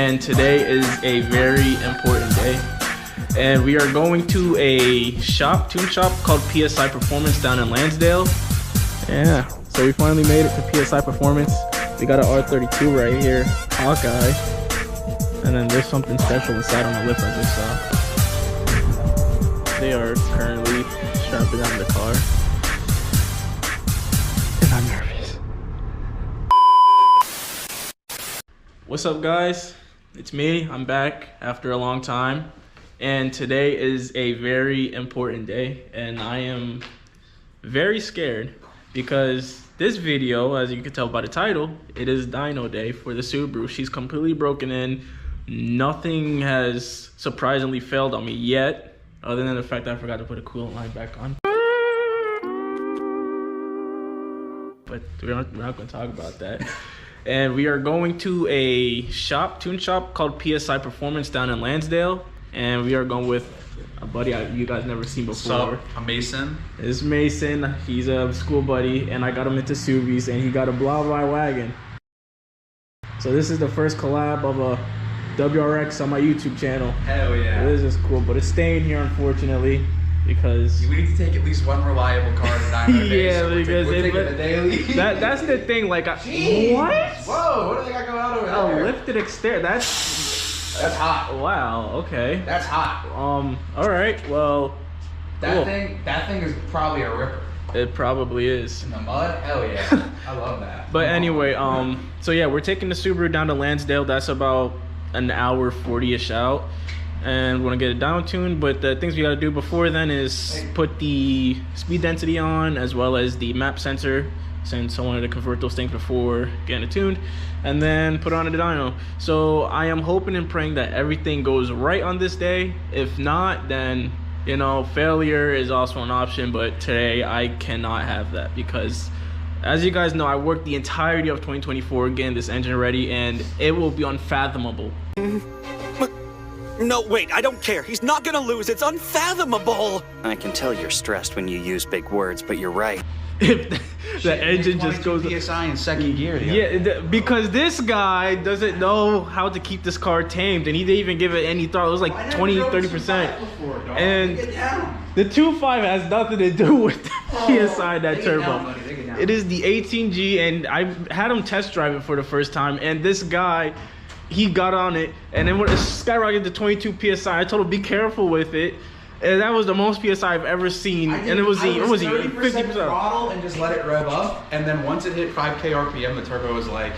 and today is a very important day. And we are going to a tune shop called PSI Performance down in Lansdale. Yeah, so we finally made it to PSI Performance. We got an R32 right here, Hawkeye. And then there's something special inside on the lift I just saw. They are currently strapping on the car. And I'm nervous. What's up, guys? It's me. I'm back after a long time. And today is a very important day. And I am very scared because this video, as you can tell by the title, it is dyno day for the Subaru. She's completely broken in. Nothing has surprisingly failed on me yet, other than the fact that I forgot to put a coolant line back on. But we're not going to talk about that. And we are going to a tune shop called PSI Performance down in Lansdale. And we are going with a buddy you guys never seen before. What's up? I'm Mason. It's Mason. He's a school buddy, and I got him into Subies, and he got a blah wagon. So this is the first collab of a WRX on my YouTube channel. Hell yeah. This is cool, but it's staying here unfortunately because we need to take at least one reliable car to dyno day. Yeah, so because we're taking the daily. That's the thing. Like, what? Whoa! What do they got going on over there? A lifted exterior. That's hot. Wow. Okay. That's hot. All right. Well. That thing is probably a ripper. It probably is. In the mud? Hell yeah. I love that. But anyway, so yeah, we're taking the Subaru down to Lansdale. That's about an hour 40-ish out. And we're gonna get it down tuned. But the things we gotta do before then is put the speed density on, as well as the map sensor, since I wanted to convert those things before getting it tuned, and then put on the dyno. So I am hoping and praying that everything goes right on this day. If not, then, you know, failure is also an option. But today I cannot have that because, as you guys know, I worked the entirety of 2024 getting this engine ready, and it will be unfathomable. No, wait, I don't care. He's not gonna lose. It's unfathomable. I can tell you're stressed when you use big words, but you're right. If the engine just goes PSI in second gear. Yeah, because this guy doesn't know how to keep this car tamed, and he didn't even give it any thought. It was like 20-30%. And the 2.5 has nothing to do with the PSI, that turbo. It is the 18G, and I had him test drive it for the first time, and this guy, he got on it, and then when it skyrocketed to 22 PSI, I told him be careful with it. And that was the most PSI I've ever seen, and it was 50% throttle and just let it rev up, and then once it hit 5K RPM, the turbo was like,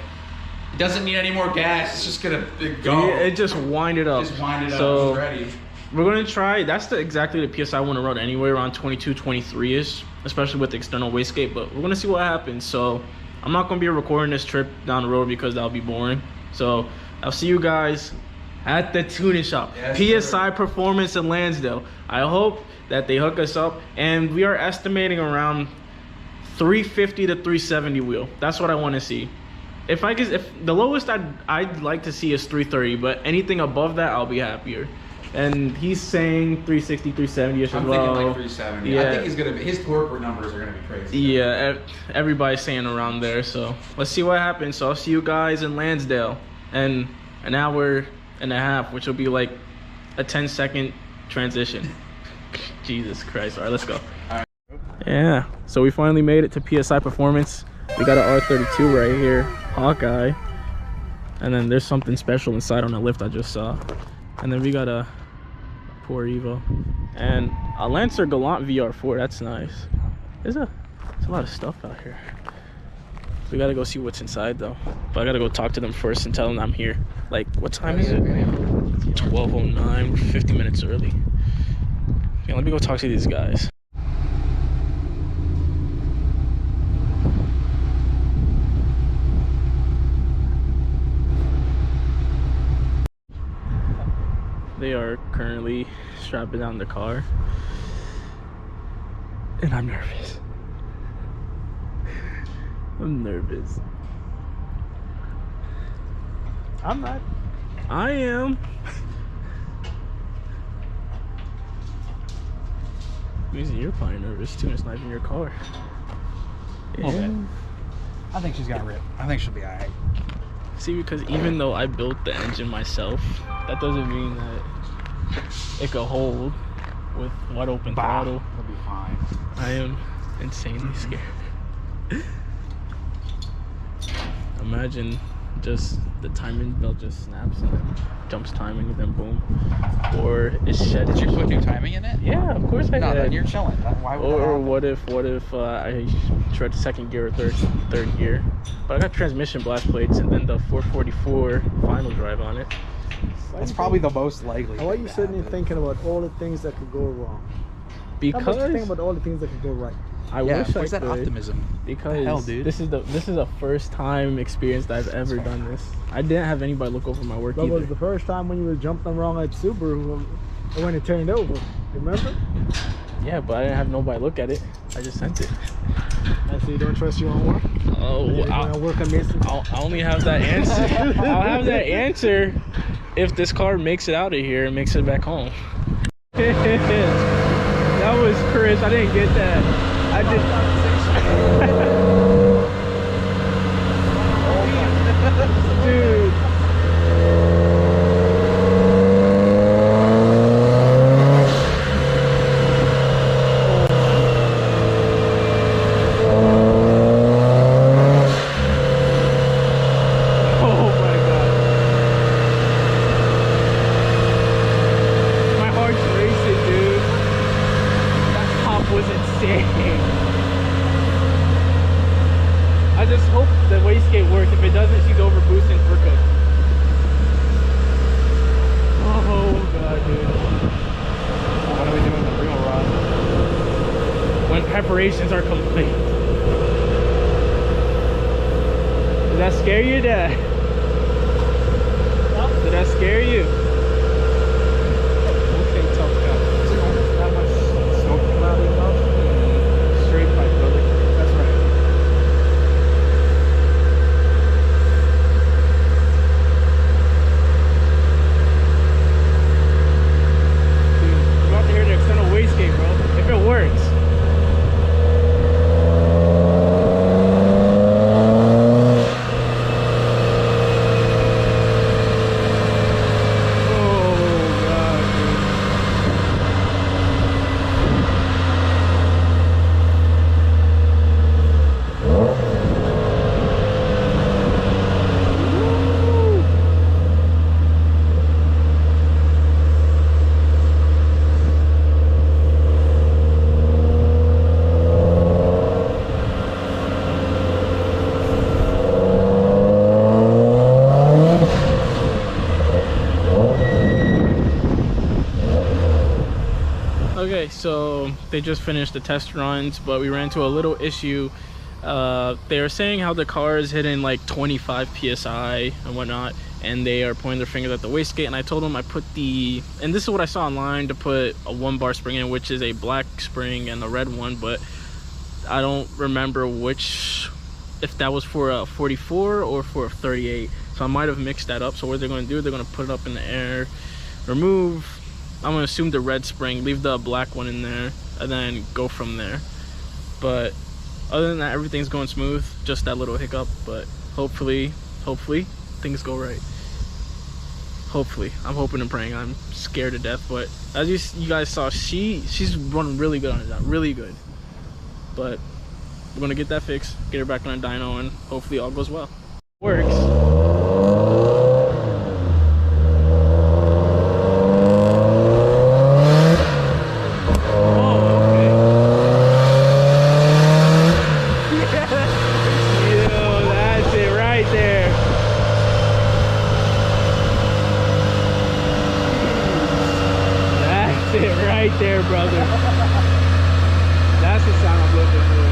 it doesn't need any more gas. It's just gonna go. Yeah, it just winded up. Just winded up. So it's ready. We're gonna try. That's exactly the PSI I want to run anyway, around 22, 23ish, especially with the external wastegate. But we're gonna see what happens. So I'm not gonna be recording this trip down the road because that'll be boring. So I'll see you guys at the tuning shop. Yes, PSI Performance in Lansdale. I hope that they hook us up, and we are estimating around 350 to 370 wheel. That's what I want to see. If the lowest I'd like to see is 330, but anything above that I'll be happier. And he's saying 360, 370ish as well. I'm thinking like 370. Yeah. I think he's gonna be, his torque numbers are gonna be crazy. Yeah, everybody's saying around there. So let's see what happens. So I'll see you guys in Lansdale in an hour and a half, which will be like a 10-second transition. Jesus Christ. All right, let's go. All right. Yeah, so we finally made it to PSI Performance. We got an R32 right here, Hawkeye. And then there's something special inside on the lift I just saw. And then we got a Poor Evo and a Lancer Galant VR4. That's nice. There's a lot of stuff out here. We gotta go see what's inside though. But I gotta go talk to them first and tell them I'm here. Like, what time is it? 12:09. We're 50 minutes early. Okay, let me go talk to these guys. They are currently strapping down the car, and I'm nervous. I'm nervous. I'm not. I am. Means you're probably nervous too. It's not even your car. Yeah. Okay. I think she's got rip. I think she'll be alright. See, because even though I built the engine myself, that doesn't mean that it could hold with wide open throttle. It'll be fine. I am insanely scared. Imagine just the timing belt just snaps and then jumps timing and then boom. Or it's shed. Did you put new timing in it? Yeah, of course I did. No, then you're chilling. Why would that Or happen? what if I tread second gear or third gear? But I got transmission blast plates and then the 444 final drive on it. That's probably the most likely. Why are thing you to sitting there happen. thinking about all the things that could go wrong? Because How about you think about all the things that could go right? I Yeah, wish I where's could. that optimism? Because Hell, dude. this is the first time experience that I've ever done this. I didn't have anybody look over my work That either. was the first time when you were jumping wrong at Subaru when it turned over. Remember? Yeah, but I didn't have nobody look at it. I just sent it. I say you don't trust your own work. Oh, You're gonna work on this. I only have that answer. I'll have that answer if this car makes it out of here and makes it back home. That was Chris. I didn't get that. I did. Dude. Oh my god. My heart's racing, dude. That pop was insane. I just hope the wastegate works. If it doesn't, she's over boosting for cook. Oh god, dude. What are we doing the real run? When preparations are complete. Did that scare you, Dad? Did that scare you? Okay, tough guy. Is it almost that much smoke clouding up? Straight pipe, brother. That's right. Dude, we're about to hear the external wastegate, bro. If it works. Oh, God, dude. Woo! Okay, so they just finished the test runs, but we ran into a little issue. They were saying how the car is hitting like 25 psi and whatnot, and they are pointing their fingers at the wastegate. And I told them I put the, and this is what I saw online, to put a 1-bar spring in, which is a black spring and a red one, but I don't remember which, if that was for a 44 or for a 38. So I might have mixed that up. So what they're going to do, they're going to put it up in the air, remove, I'm gonna assume the red spring, leave the black one in there, and then go from there. But other than that, everything's going smooth. Just that little hiccup, but hopefully things go right. Hopefully, I'm hoping and praying. I'm scared to death, but as you guys saw, she's running really good on it, really good. But we're gonna get that fixed, get her back on a dyno, and hopefully all goes well. Works. Right there, brother. That's the sound I'm looking for.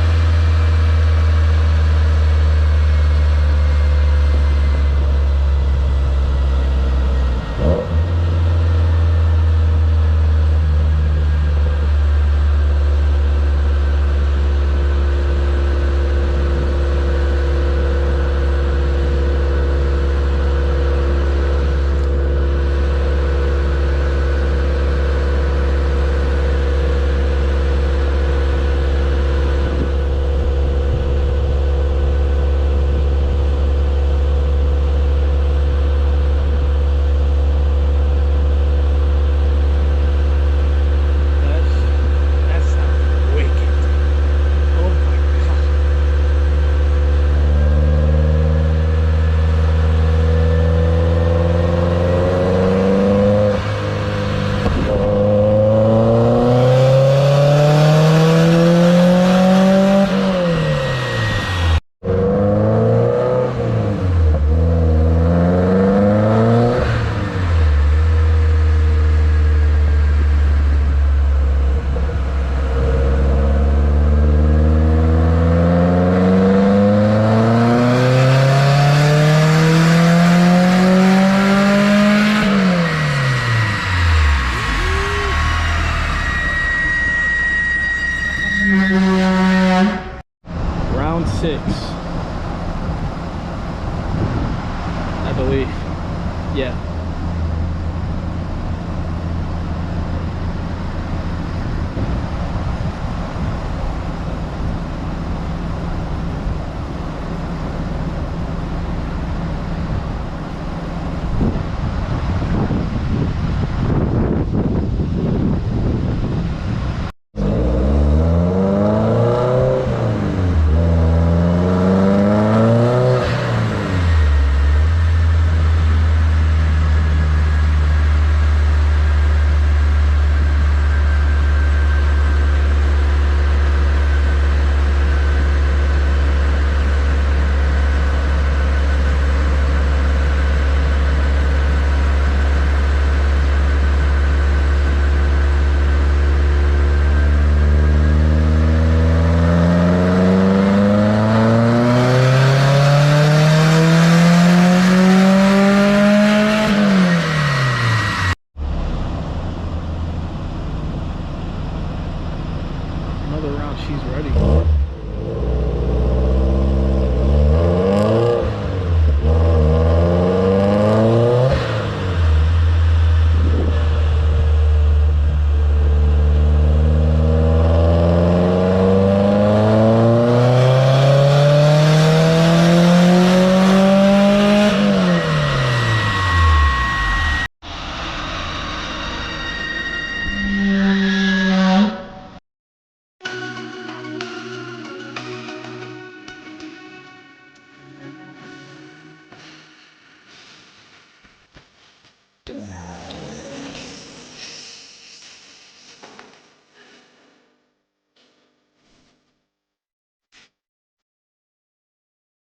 6, I believe. Yeah. Another round, she's ready.